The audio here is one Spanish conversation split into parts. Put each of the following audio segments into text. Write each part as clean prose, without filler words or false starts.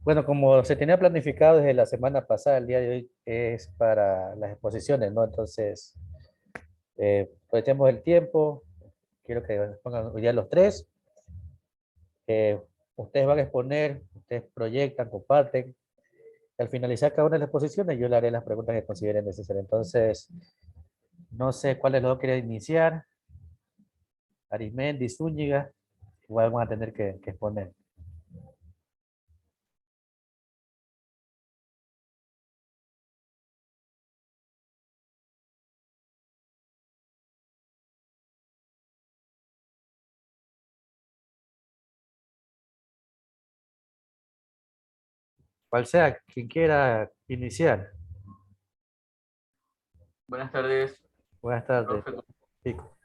Bueno, como se tenía planificado desde la semana pasada, el día de hoy es para las exposiciones, ¿no? Entonces, aprovechemos el tiempo. Quiero que pongan hoy día los tres. eh, Ustedes van a exponer, ustedes proyectan, comparten. Al finalizar cada una de las exposiciones, yo le haré las preguntas que consideren necesarias. Entonces, no sé cuáles los dos quieren iniciar. Arismendi, Zúñiga, igual van a tener que exponer. Cual sea, quien quiera iniciar. Buenas tardes, Buenas tardes, profe. Pico.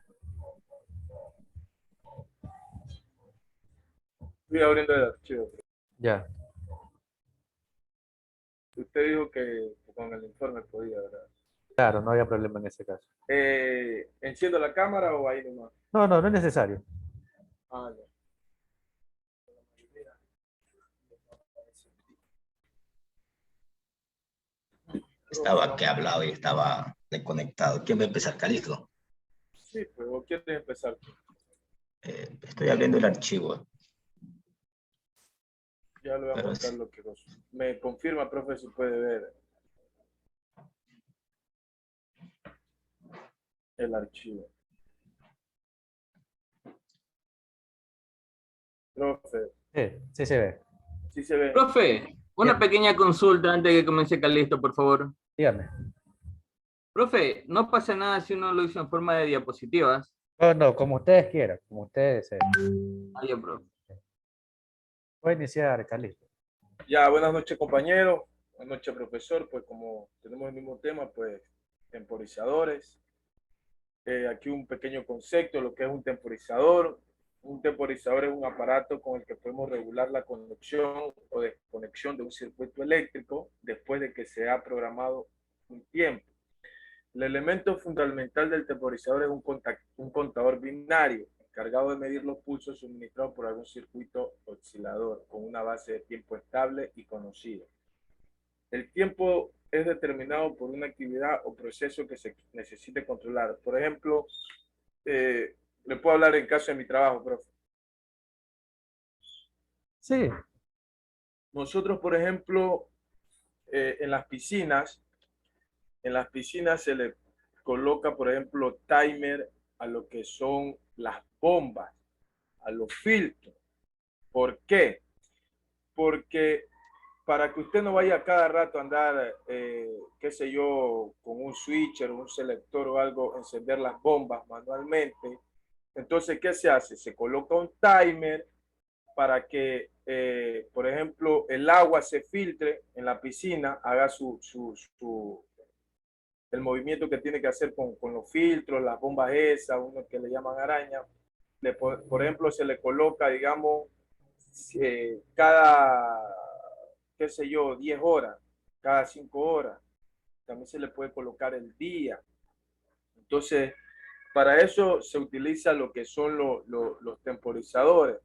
Estoy abriendo el archivo. Ya, Usted dijo que con el informe podía, ¿verdad? claro, no había problema en ese caso. ¿Enciendo la cámara o ahí nomás? No, no, no es necesario. Ah, no. Estaba que hablaba y estaba desconectado. ¿Quién va a empezar, Calixto? Sí, pues vos quieres empezar. Estoy abriendo el archivo, Ya le voy a pero mostrar lo que me confirma, profe, si puede ver el archivo. Profe, Sí, sí se ve. sí se ve. Profe, una Bien, pequeña consulta antes de que comience Calisto, por favor. dígame. Profe, no pasa nada si uno lo hizo en forma de diapositivas. No, no, como ustedes quieran, como ustedes deseen. Ah, ya, profe. Voy a iniciar, Calixto. Ya, buenas noches, compañero. Buenas noches, profesor. Pues como tenemos el mismo tema, pues temporizadores. Aquí un pequeño concepto, lo que es un temporizador. Un temporizador es un aparato con el que podemos regular la conexión o desconexión de un circuito eléctrico después de que se ha programado un tiempo. El elemento fundamental del temporizador es un contador binario encargado de medir los pulsos suministrados por algún circuito oscilador con una base de tiempo estable y conocida. El tiempo es determinado por una actividad o proceso que se necesite controlar. Por ejemplo, le puedo hablar en caso de mi trabajo, profe. Sí, Nosotros, por ejemplo, en las piscinas se le coloca, por ejemplo, timer a lo que son las bombas, a los filtros. ¿Por qué? Porque para que usted no vaya cada rato a andar, qué sé yo, con un switcher o un selector o algo, encender las bombas manualmente. Entonces, ¿qué se hace? Se coloca un timer para que, por ejemplo, el agua se filtre en la piscina, haga el movimiento que tiene que hacer con los filtros, las bombas esas, uno que le llaman araña. Por ejemplo, se le coloca, digamos, cada, qué sé yo, 10 horas, cada 5 horas. También se le puede colocar el día. Entonces, para eso se utiliza lo que son los temporizadores.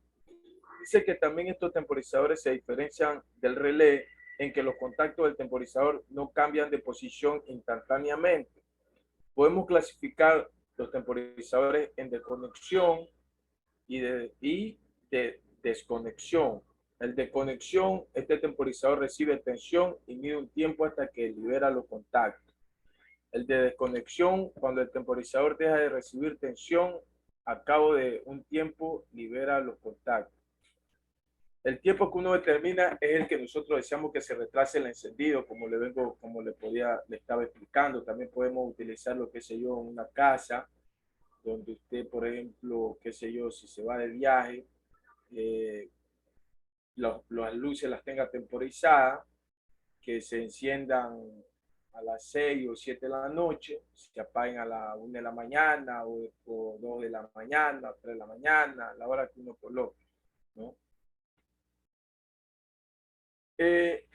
Dice que también estos temporizadores se diferencian del relé en que los contactos del temporizador no cambian de posición instantáneamente. Podemos clasificar los temporizadores en desconexión y de desconexión. El de conexión, este temporizador recibe tensión y mide un tiempo hasta que libera los contactos. El de desconexión, cuando el temporizador deja de recibir tensión, a cabo de un tiempo libera los contactos. El tiempo que uno determina es el que nosotros deseamos que se retrase el encendido, como le estaba explicando. También podemos utilizar lo que sé yo en una casa, donde usted, por ejemplo, qué sé yo, si se va de viaje, eh, las luces las tenga temporizadas, que se enciendan a las 6 o 7 de la noche, se apaguen a la 1 de la mañana o 2 de la mañana, 3 de la mañana, a la hora que uno coloque, ¿no? Eh,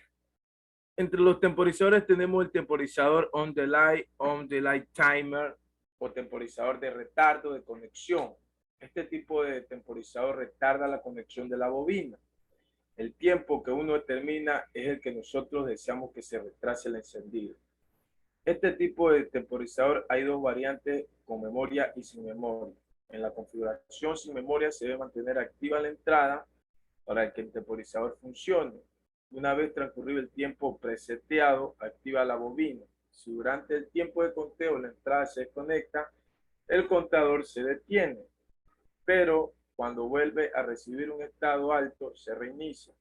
Entre los temporizadores tenemos el temporizador on the light timer o temporizador de retardo de conexión. Este tipo de temporizador retarda la conexión de la bobina. El tiempo que uno determina es el que nosotros deseamos que se retrase el encendido. Este tipo de temporizador hay dos variantes, con memoria y sin memoria. En la configuración sin memoria se debe mantener activa la entrada para que el temporizador funcione. Una vez transcurrido el tiempo preseteado, activa la bobina. Si durante el tiempo de conteo la entrada se desconecta, el contador se detiene, pero cuando vuelve a recibir un estado alto, se reinicia.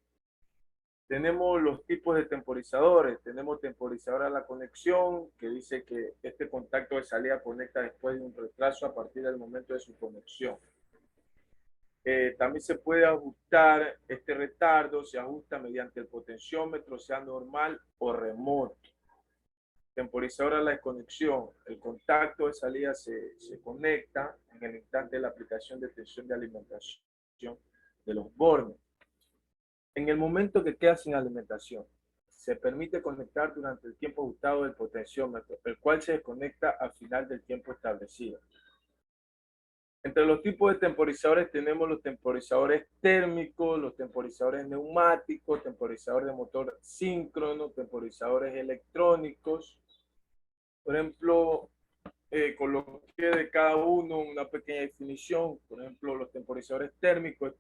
Tenemos los tipos de temporizadores. Tenemos temporizador a la conexión, que dice que este contacto de salida conecta después de un retraso a partir del momento de su conexión. También se puede ajustar este retardo, se ajusta mediante el potenciómetro, sea normal o remoto. Temporizador a la desconexión. El contacto de salida se conecta en el instante de la aplicación de tensión de alimentación de los bornes. En el momento que queda sin alimentación, se permite conectar durante el tiempo ajustado del potenciómetro, el cual se desconecta al final del tiempo establecido. Entre los tipos de temporizadores tenemos los temporizadores térmicos, los temporizadores neumáticos, temporizadores de motor síncrono, temporizadores electrónicos. Por ejemplo, coloqué de cada uno una pequeña definición. Por ejemplo, los temporizadores térmicos,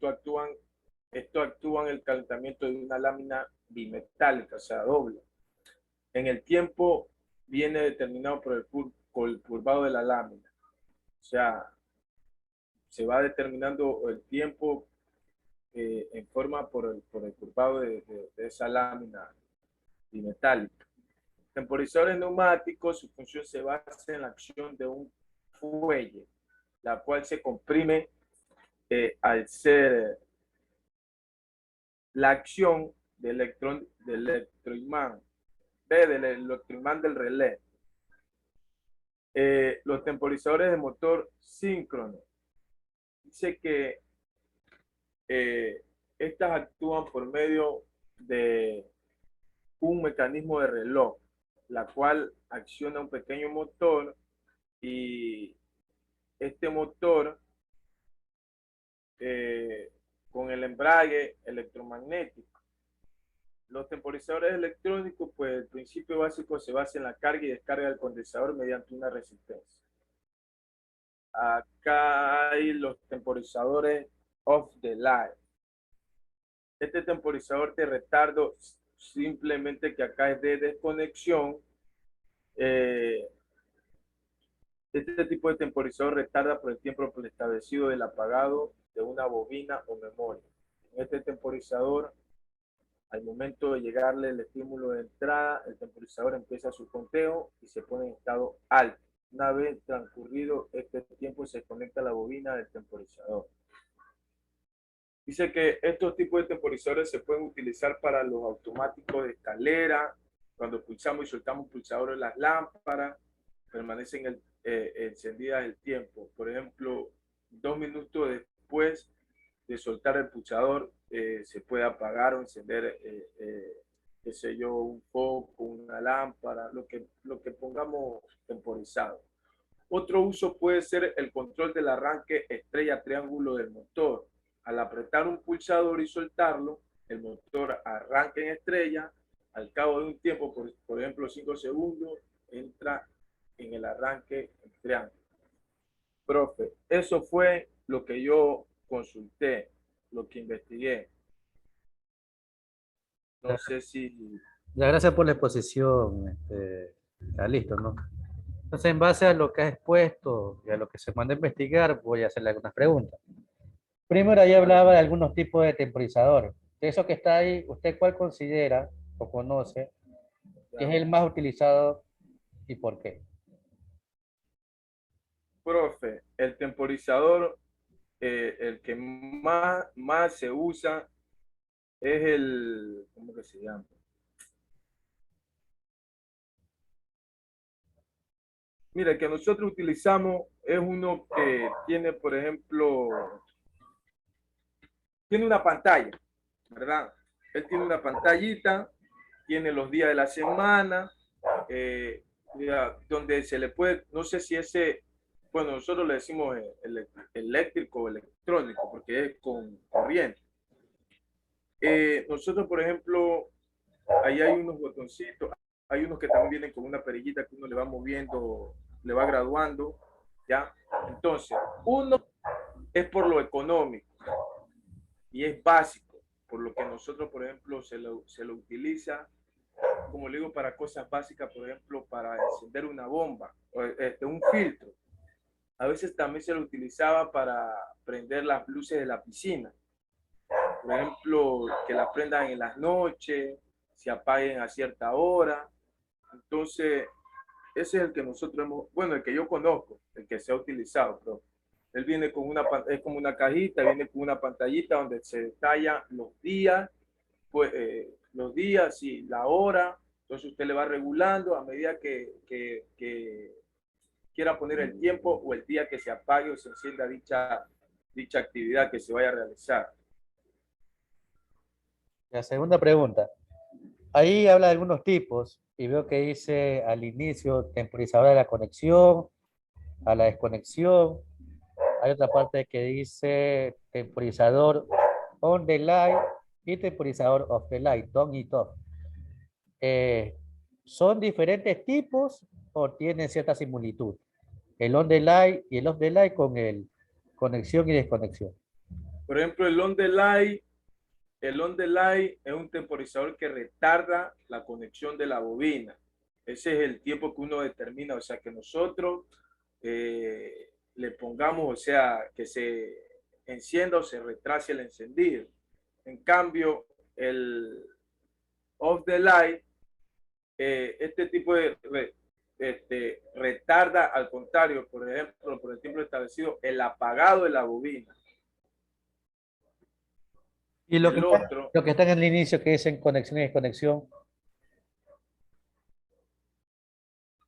esto actúa en el calentamiento de una lámina bimetálica, o sea, doble. En el tiempo viene determinado por el curvado de la lámina. O sea, se va determinando el tiempo en forma por el curvado de esa lámina bimetálica. Temporizadores neumáticos, su función se basa en la acción de un fuelle, la cual se comprime al ser la acción del electroimán, del electroimán del relé. Los temporizadores de motor síncrono. Dice que estas actúan por medio de un mecanismo de reloj, la cual acciona un pequeño motor y este motor con el embrague electromagnético. Los temporizadores electrónicos, pues el principio básico se basa en la carga y descarga del condensador mediante una resistencia. Acá hay los temporizadores off the line. Este temporizador de retardo, simplemente que acá es de desconexión. Este tipo de temporizador retarda por el tiempo preestablecido del apagado de una bobina o memoria. En este temporizador, al momento de llegarle el estímulo de entrada, el temporizador empieza su conteo y se pone en estado alto. Una vez transcurrido este tiempo, se conecta la bobina del temporizador. Dice que estos tipos de temporizadores se pueden utilizar para los automáticos de escalera, cuando pulsamos y soltamos pulsadores de las lámparas, permanecen encendidas el tiempo. Por ejemplo, 2 minutos después de soltar el pulsador, se puede apagar o encender, qué sé yo, un foco, una lámpara, lo que pongamos temporizado. Otro uso puede ser el control del arranque estrella-triángulo del motor. Al apretar un pulsador y soltarlo, el motor arranca en estrella. Al cabo de un tiempo, por ejemplo 5 segundos, entra en el arranque en triángulo. Profe, eso fue lo que yo consulté, lo que investigué. No sé si... Ya, gracias por la exposición, listo, ¿no? Entonces, en base a lo que has expuesto y a lo que se manda a investigar, voy a hacerle algunas preguntas. Primero, ahí hablaba de algunos tipos de temporizador. De eso que está ahí, ¿usted cuál considera o conoce que es el más utilizado y por qué? Profe, el temporizador, el que más se usa es el, ¿cómo que se llama? Mira, el que nosotros utilizamos es uno que tiene, por ejemplo, tiene una pantalla, ¿verdad? Él tiene una pantallita, tiene los días de la semana, donde se le puede, no sé si ese, bueno, nosotros le decimos eléctrico o electrónico, porque es con corriente. nosotros, por ejemplo, ahí hay unos botoncitos, hay unos que también vienen con una perillita que uno le va moviendo, le va graduando, ¿ya? Entonces, uno es por lo económico y es básico, por lo que nosotros, por ejemplo, se lo utiliza, como le digo, para cosas básicas, por ejemplo, para encender una bomba, o un filtro. A veces también se lo utilizaba para prender las luces de la piscina. Por ejemplo, que las prendan en las noches, se apaguen a cierta hora. Entonces, ese es el que nosotros hemos, bueno, el que yo conozco, el que se ha utilizado, pero él viene con una, es como una cajita, viene con una pantallita donde se detallan pues, los días y la hora. Entonces usted le va regulando a medida que quiera poner el tiempo o el día que se apague o se encienda dicha actividad que se vaya a realizar. La segunda pregunta. Ahí habla de algunos tipos y veo que dice al inicio temporizador de la conexión, a la desconexión. Hay otra parte que dice temporizador on the line y temporizador off the line, on y off. ¿Son diferentes tipos o tienen cierta similitud? El on the line y el off the line con el conexión y desconexión. Por ejemplo, el on delay es un temporizador que retarda la conexión de la bobina. Ese es el tiempo que uno determina, o sea, que nosotros le pongamos, o sea, que se encienda o se retrase el encendido. En cambio, el off the light, este tipo de retarda, al contrario, por ejemplo, por el tiempo establecido, el apagado de la bobina. Y el otro, lo que está en el inicio que dicen conexión y desconexión,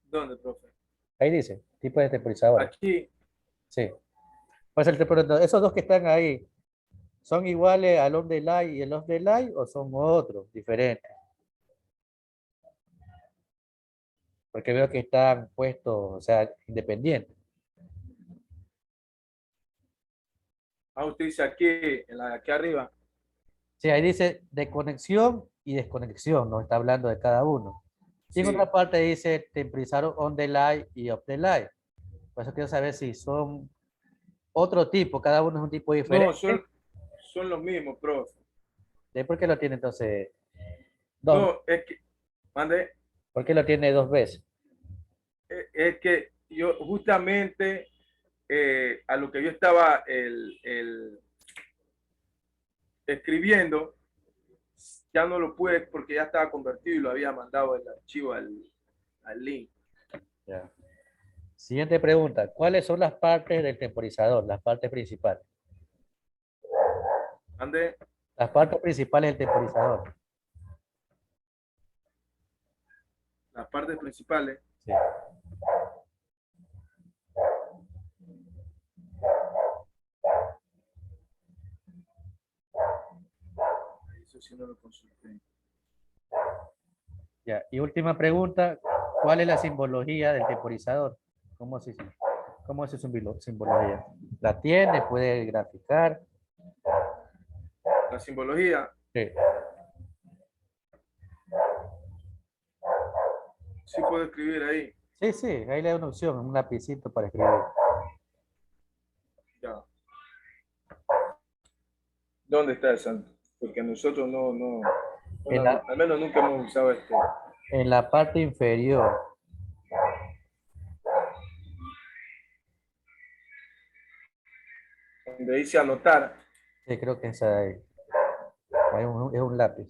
¿dónde, profe? ahí dice, tipo de temporizadores. Aquí, Sí. Pues esos dos que están ahí, ¿son iguales al on the line y el off the line o son otros, diferentes? Porque veo que están puestos, o sea, independientes. usted dice aquí, en la de aquí arriba. Sí, ahí dice de conexión y desconexión, nos está hablando de cada uno. Y en Sí. otra parte dice temporizador on the line y off the line. Por eso quiero saber si son otro tipo, cada uno es un tipo No, diferente. son los mismos, profe. ¿Por qué lo tiene entonces dos? No, es que, mande, ¿Por qué lo tiene dos veces? es que yo justamente a lo que yo estaba escribiendo, ya no lo pude porque ya estaba convertido y lo había mandado el archivo al link. Ya. Siguiente pregunta. ¿Cuáles son las partes del temporizador? Las partes principales. Mande, Las partes principales del temporizador. las partes principales. Sí. Eso sí no lo consulté. Ya. Y última pregunta. ¿Cuál es la simbología del temporizador? ¿Cómo es su simbología? ¿La tiene? ¿Puede graficar? La simbología, Sí. sí puedo escribir ahí. Sí, sí. Ahí le da una opción, un lapicito para escribir. Ya. ¿Dónde está esa? Porque nosotros En bueno, la, al menos nunca hemos usado en la parte inferior. donde dice anotar. Sí, creo que esa ahí. Es un lápiz.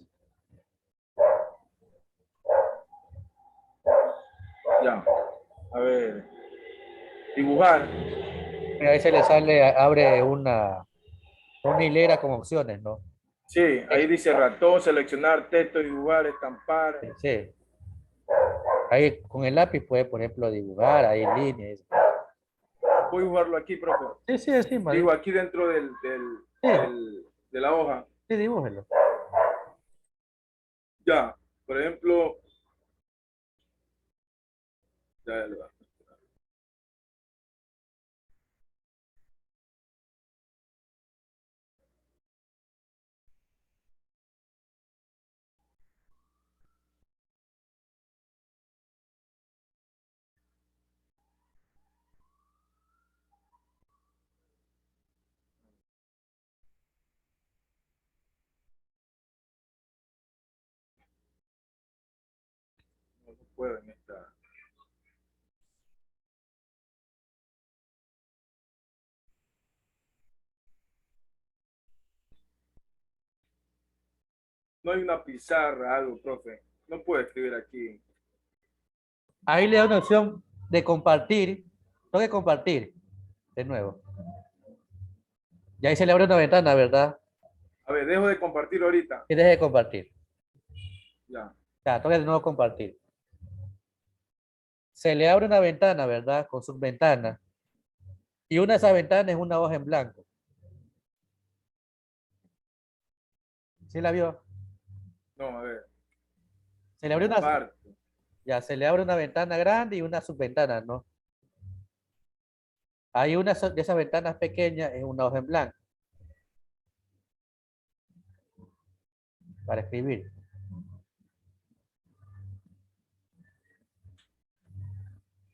Ya. A ver. Dibujar. Mira, ahí se le sale, abre una hilera con opciones, ¿no? Sí, ahí dice ratón, seleccionar texto, dibujar, estampar. Sí. Ahí con el lápiz puede, por ejemplo, dibujar, ahí líneas. Voy a dibujarlo aquí, profe. Sí, sí, encima. Digo, aquí dentro Sí, de la hoja. sí, dibújelo. Ya, por ejemplo, ya. No puedo en esta. No hay una pizarra, algo, profe. No puedo escribir aquí. Ahí le da una opción de compartir. Toque compartir. De nuevo. Y ahí se le abre una ventana, ¿verdad? A ver, dejo de compartir ahorita. Y deje de compartir. Ya. Ya, toque de nuevo compartir. Se le abre una ventana, ¿verdad? Con sus ventanas. Y una de esas ventanas es una hoja en blanco. ¿Sí la vio? No, a ver. Se le abrió una, Comparto. ya, se le abre una ventana grande y una subventana, ¿no? Hay una de esas ventanas pequeñas en una hoja en blanco. Para escribir.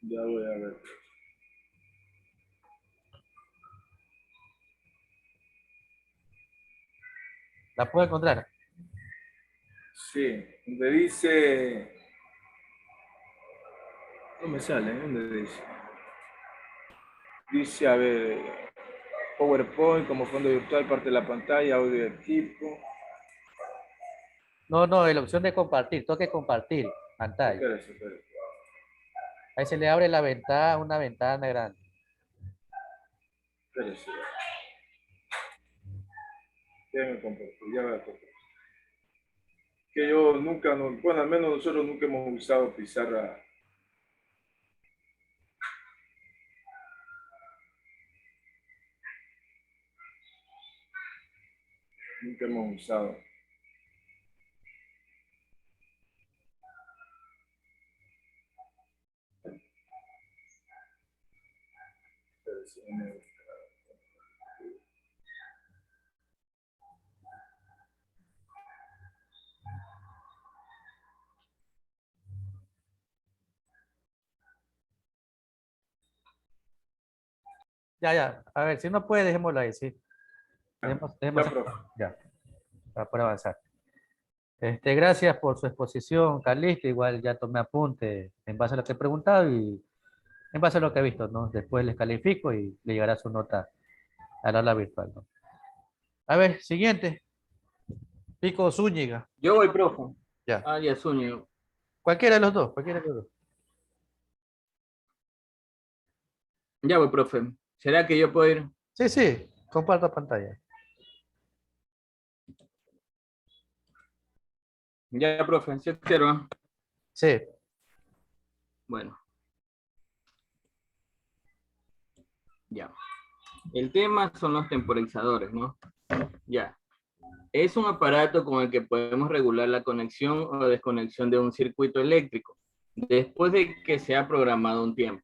Ya voy a ver. ¿La puedo encontrar? Sí, donde dice. No me sale, ¿dónde dice? Dice, a ver, PowerPoint como fondo virtual, parte de la pantalla, audio de equipo. No, no, es la opción de compartir. Toque compartir pantalla. Espérese. Ahí se le abre la ventana, una ventana grande. Espérese. Déjeme compartir, ya voy a compartir. Que yo nunca, bueno, al menos nosotros nunca hemos usado pizarra. Nunca hemos usado. Ya. A ver, si no puede, dejémoslo ahí, sí. Dejemos Ya, profe. ya, para poder avanzar. Gracias por su exposición, Carlista. Igual ya tomé apunte en base a lo que he preguntado y en base a lo que he visto, ¿no? Después les califico y le llegará su nota al aula virtual, ¿no? A ver, siguiente. Pico Zúñiga. Yo voy, profe. Ya. Ah, ya, Zúñiga. Cualquiera de los dos, cualquiera de los dos. Ya voy, profe. ¿Será que yo puedo ir? Sí, sí, comparto pantalla. Ya, profe, ¿sí observa? Sí. Bueno. Ya. El tema son los temporizadores, ¿no? Ya. Es un aparato con el que podemos regular la conexión o desconexión de un circuito eléctrico, después de que se ha programado un tiempo.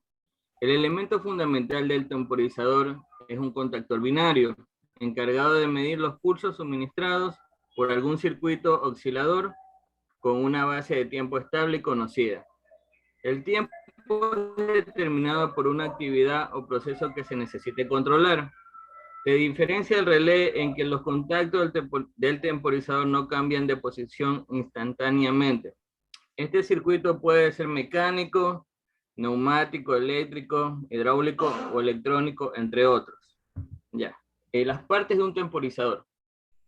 El elemento fundamental del temporizador es un contactor binario, encargado de medir los pulsos suministrados por algún circuito oscilador con una base de tiempo estable y conocida. El tiempo es determinado por una actividad o proceso que se necesite controlar. Se diferencia el relé en que los contactos del temporizador no cambian de posición instantáneamente. Este circuito puede ser mecánico, neumático, eléctrico, hidráulico o electrónico, entre otros. Ya. Las partes de un temporizador.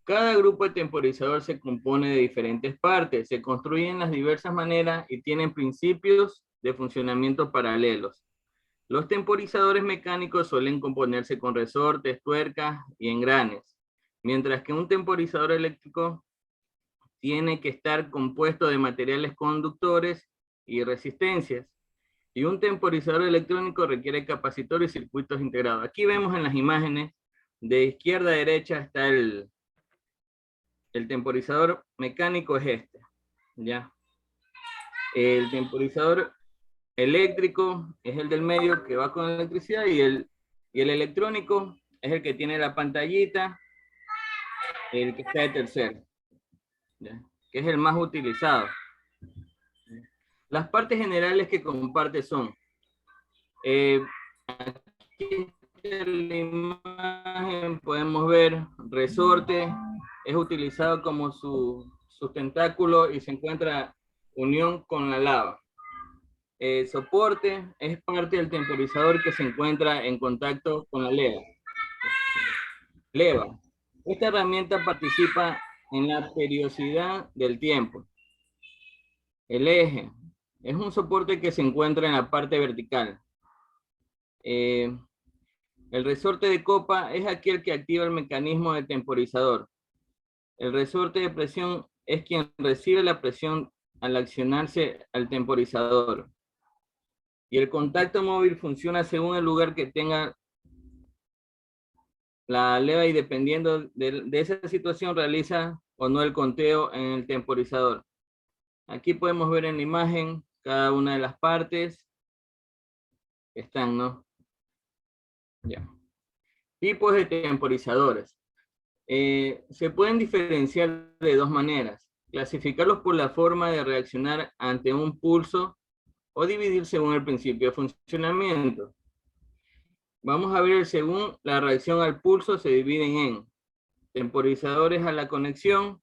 Cada grupo de temporizador se compone de diferentes partes, se construyen de las diversas maneras y tienen principios de funcionamiento paralelos. Los temporizadores mecánicos suelen componerse con resortes, tuercas y engranes, mientras que un temporizador eléctrico tiene que estar compuesto de materiales conductores y resistencias. Y un temporizador electrónico requiere capacitor y circuitos integrados. Aquí vemos en las imágenes, de izquierda a derecha está el temporizador mecánico, es este, ¿ya? El temporizador eléctrico es el del medio que va con electricidad y el electrónico es el que tiene la pantallita, el que está de tercero, ¿ya? Que es el más utilizado. Las partes generales que comparte son, aquí en la imagen podemos ver resorte, es utilizado como su tentáculo y se encuentra unión con la lava. soporte es parte del temporizador que se encuentra en contacto con la leva. Esta herramienta participa en la periodicidad del tiempo. El eje es un soporte que se encuentra en la parte vertical. El resorte de copa es aquel que activa el mecanismo de temporizador. El resorte de presión es quien recibe la presión al accionarse al temporizador. Y el contacto móvil funciona según el lugar que tenga la leva y dependiendo de esa situación realiza o no el conteo en el temporizador. Aquí podemos ver en la imagen cada una de las partes que están, ¿no? Ya. Tipos de temporizadores. Se pueden diferenciar de dos maneras. Clasificarlos por la forma de reaccionar ante un pulso o dividir según el principio de funcionamiento. Vamos a ver según la reacción al pulso se dividen en temporizadores a la conexión,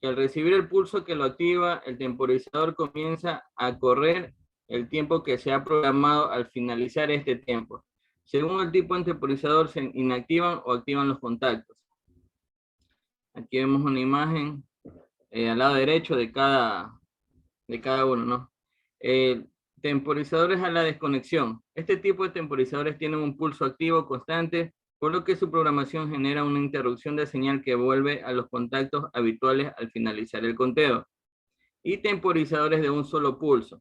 que al recibir el pulso que lo activa, el temporizador comienza a correr el tiempo que se ha programado al finalizar este tiempo. Según el tipo de temporizador se inactivan o activan los contactos. Aquí vemos una imagen al lado derecho de cada uno, ¿no? Temporizadores a la desconexión. Este tipo de temporizadores tienen un pulso activo constante, por lo que su programación genera una interrupción de señal que vuelve a los contactos habituales al finalizar el conteo. Y temporizadores de un solo pulso.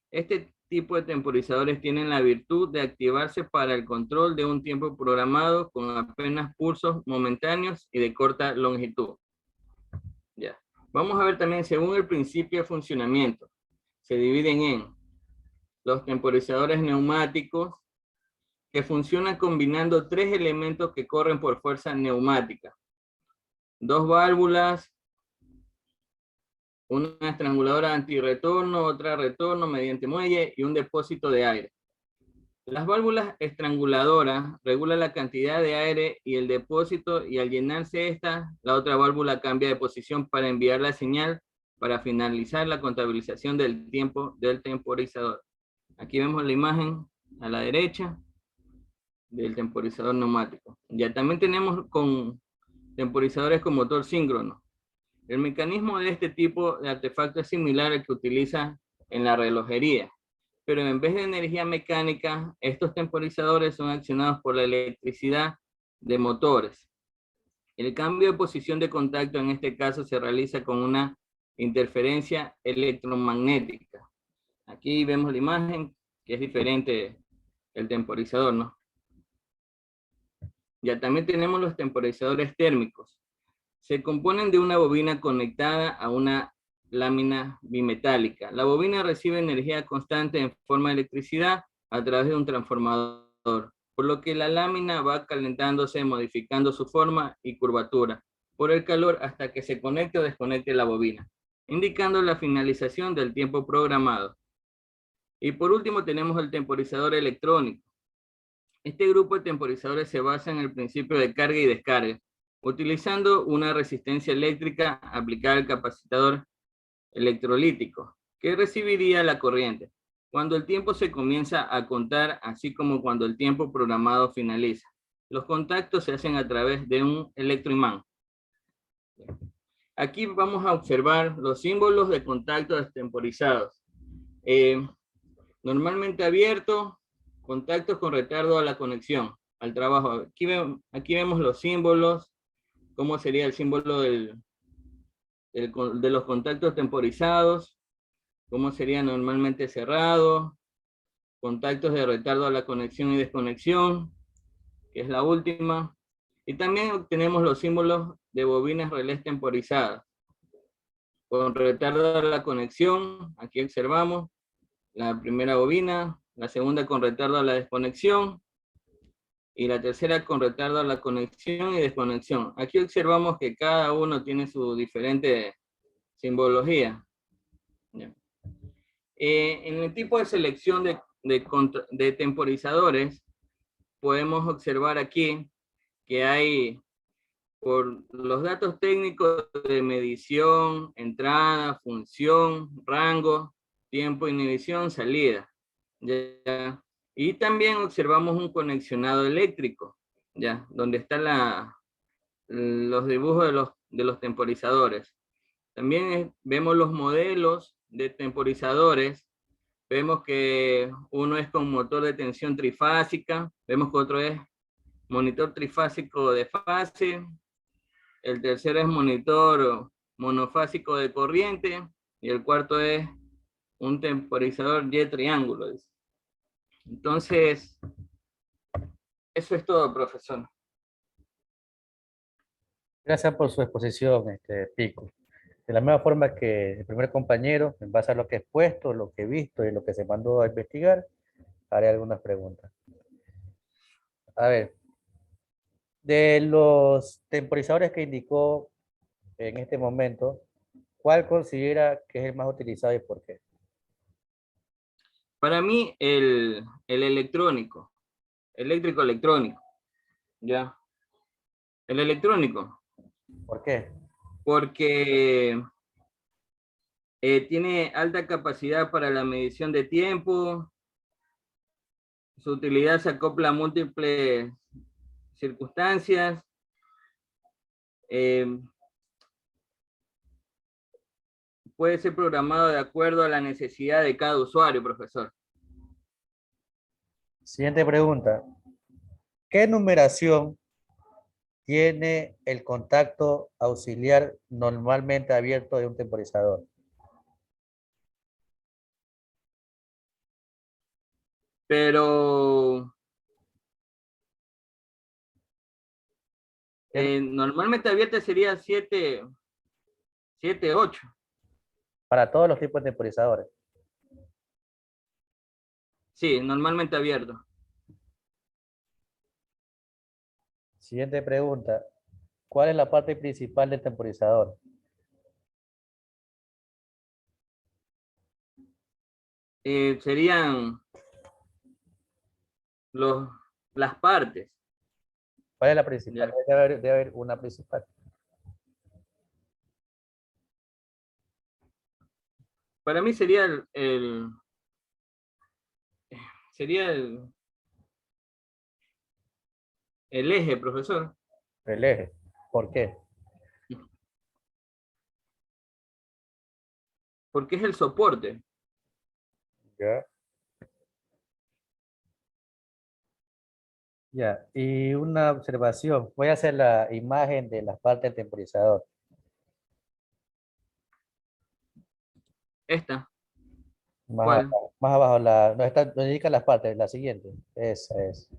Este tipo de temporizadores tienen la virtud de activarse para el control de un tiempo programado con apenas pulsos momentáneos y de corta longitud. Ya. Vamos a ver también según el principio de funcionamiento. Se dividen en los temporizadores neumáticos, que funcionan combinando tres elementos que corren por fuerza neumática. Dos válvulas, una estranguladora antirretorno, otra retorno mediante muelle y un depósito de aire. Las válvulas estranguladoras regulan la cantidad de aire y el depósito, y al llenarse esta, la otra válvula cambia de posición para enviar la señal para finalizar la contabilización del tiempo del temporizador. Aquí vemos la imagen a la derecha del temporizador neumático. Ya también tenemos con temporizadores con motor síncrono. El mecanismo de este tipo de artefacto es similar al que utiliza en la relojería, pero en vez de energía mecánica, estos temporizadores son accionados por la electricidad de motores. El cambio de posición de contacto en este caso se realiza con una interferencia electromagnética. Aquí vemos la imagen, que es diferente el temporizador, ¿no? Ya también tenemos los temporizadores térmicos. Se componen de una bobina conectada a una lámina bimetálica. La bobina recibe energía constante en forma de electricidad a través de un transformador, por lo que la lámina va calentándose, modificando su forma y curvatura por el calor hasta que se conecte o desconecte la bobina, indicando la finalización del tiempo programado. Y por último tenemos el temporizador electrónico. Este grupo de temporizadores se basa en el principio de carga y descarga, utilizando una resistencia eléctrica aplicada al capacitor electrolítico, que recibiría la corriente cuando el tiempo se comienza a contar, así como cuando el tiempo programado finaliza. Los contactos se hacen a través de un electroimán. Aquí vamos a observar los símbolos de contacto destemporizados. Normalmente abierto, contactos con retardo a la conexión, al trabajo. Aquí vemos los símbolos, cómo sería el símbolo de los contactos temporizados, cómo sería normalmente cerrado, contactos de retardo a la conexión y desconexión, que es la última. Y también tenemos los símbolos de bobinas relés temporizadas. Con retardo a la conexión, aquí observamos la primera bobina, la segunda con retardo a la desconexión, y la tercera con retardo a la conexión y desconexión. Aquí observamos que cada uno tiene su diferente simbología. En el tipo de selección de temporizadores, podemos observar aquí que hay, por los datos técnicos de medición, entrada, función, rango, tiempo, inhibición, salida. ¿Ya? Y también observamos un conexionado eléctrico, ¿ya? Donde están los dibujos de los temporizadores. También vemos los modelos de temporizadores. Vemos que uno es con motor de tensión trifásica, vemos que otro es monitor trifásico de fase, el tercero es monitor monofásico de corriente, y el cuarto es un temporizador Y triángulo. Entonces, eso es todo, profesor. Gracias por su exposición, Pico. De la misma forma que el primer compañero, en base a lo que he expuesto, lo que he visto y lo que se mandó a investigar, haré algunas preguntas. A ver, de los temporizadores que indicó en este momento, ¿cuál considera que es el más utilizado y por qué? Para mí, el electrónico, eléctrico-electrónico, ¿ya? El electrónico, ¿Por qué? porque tiene alta capacidad para la medición de tiempo, su utilidad se acopla a múltiples circunstancias, puede ser programado de acuerdo a la necesidad de cada usuario, profesor. Siguiente pregunta. ¿Qué numeración tiene el contacto auxiliar normalmente abierto de un temporizador? Pero normalmente abierta sería 7, 8. Para todos los tipos de temporizadores. Sí, normalmente abierto. Siguiente pregunta. ¿Cuál es la parte principal del temporizador? Serían las partes. ¿Cuál es la principal? Ya. Debe haber una principal. Para mí sería sería el eje, profesor. El eje. ¿Por qué? Porque es el soporte. Ya. Ya. Y una observación. Voy a hacer la imagen de las partes del temporizador. Esta. Más ¿Cuál? abajo, no está, no indica las partes, la siguiente. Esa es.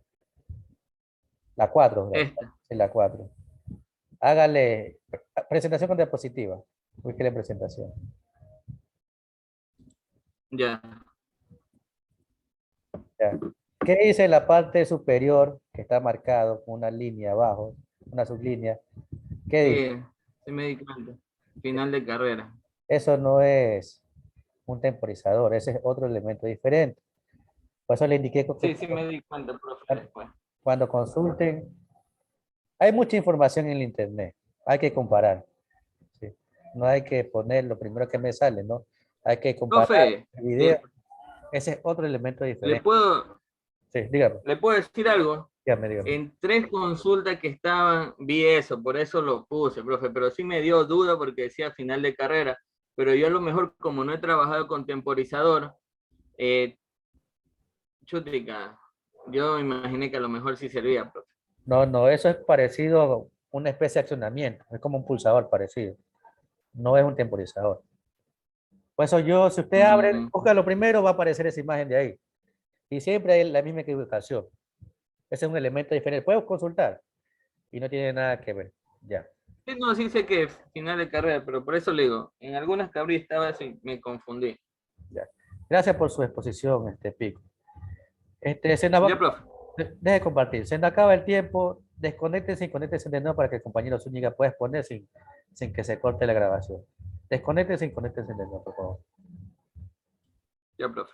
La 4. Esta. Sí, la 4. Hágale presentación con diapositiva. Búsquele presentación. Ya. Ya. ¿Qué dice la parte superior que está marcado con una línea abajo, una sublínea? ¿Qué dice? Sí me di cuenta. Final de carrera. Eso no es un temporizador, ese es otro elemento diferente. Por eso le indiqué que Sí me di cuenta, profe, después. cuando consulten, hay mucha información en el internet, hay que comparar. ¿Sí? No hay que poner lo primero que me sale, ¿no? Hay que comparar Profe, el video. Ese es otro elemento ¿le diferente. puedo Sí, dígame, decir algo? dígame. En 3 consultas que estaban, vi eso, por eso lo puse, profe, pero sí me dio duda porque decía final de carrera, pero yo a lo mejor, como no he trabajado con temporizador, chutica, yo imaginé que a lo mejor sí servía, profe. No, eso es parecido a una especie de accionamiento, es como un pulsador parecido, no es un temporizador. Por eso yo, si usted abre, Mm, busca lo primero, va a aparecer esa imagen de ahí. Y siempre hay la misma equivocación. Ese es un elemento diferente. Puedes consultar y no tiene nada que ver. Ya, sí, no, sí sé que es final de carrera, pero por eso le digo, en algunas que abrí estaba así, me confundí. ya. Gracias por su exposición, Pico. Se nos Ya, profe. deje de compartir. Se nos acaba el tiempo. Desconéctense y conéctense de nuevo para que el compañero Zúñiga pueda exponer sin que se corte la grabación. Desconéctense y conéctense de nuevo, por favor. Ya, profe.